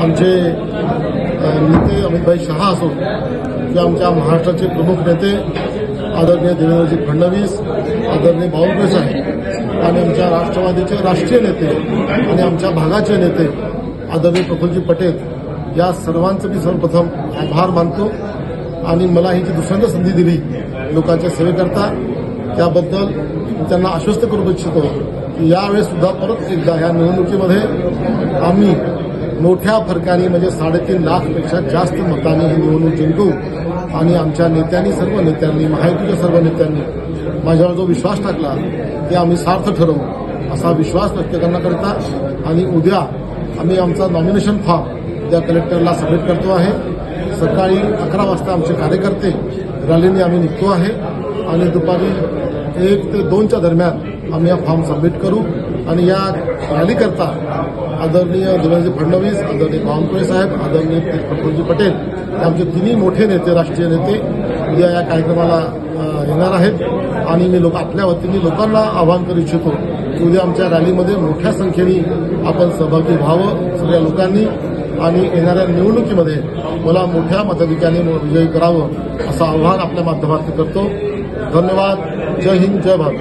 आमचे नेते अमितभाई शहा असो किंवा आमच्या महाराष्ट्राचे प्रमुख नेते आदरणीय देवेंद्रजी फडणवीस, आदरणीय बावनकुळे साहेब आणि आमच्या राष्ट्रवादीचे राष्ट्रीय नेते आणि आमच्या भागाचे नेते आदरणीय प्रफुल्लजी पटेल या सर्वांचं मी सर्वप्रथम आभार मानतो आणि मला ही जी दुसऱ्यांदा संधी दिली लोकांच्या सेवेकरता त्याबद्दल त्यांना आश्वस्त करू इच्छितो की यावेळेस सुद्धा परत एकदा या निवडणुकीमध्ये आम्ही मोठ्या फरकाने म्हणजे 3.5 लाखपेक्षा जास्त मतांनी ही निवडणूक जिंकू आणि आमच्या नेत्यांनी, सर्व नेत्यांनी, महायुतीच्या सर्व नेत्यांनी माझ्यावर जो विश्वास टाकला ते आम्ही सार्थ ठरवू असा विश्वास व्यक्त करण्याकरिता आणि उद्या आम्ही आमचा नॉमिनेशन फॉर्म त्या कलेक्टरला सबमिट करतो आहे। सकाळी 11 वाजता आमचे कार्यकर्ते रॅलीने आम्ही निघतो आहे आणि दुपारी 1 ते 2च्या दरम्यान आम्ही हा फॉर्म सबमिट करू आणि या रॅलीकरता आदरणीय देवेंद्रजी फडणवीस, आदरणीय बावनकुळे साहेब, आदरणीय प्रफुल्लजी पटेल हे आमचे तिन्ही मोठे नेते, राष्ट्रीय नेते उद्या या कार्यक्रमाला येणार आहेत आणि मी आपल्या वतीने लोकांना आवाहन करू इच्छितो की उद्या आमच्या रॅलीमध्ये मोठ्या संख्येने आपण सहभागी व्हावं सगळ्या लोकांनी आणि येणाऱ्या निवडणुकीमध्ये मला मोठ्या मताधिक्याने विजयी करावं असं आवाहन आपल्या माध्यमातून करतो। धन्यवाद। जय हिंद, जय भारत।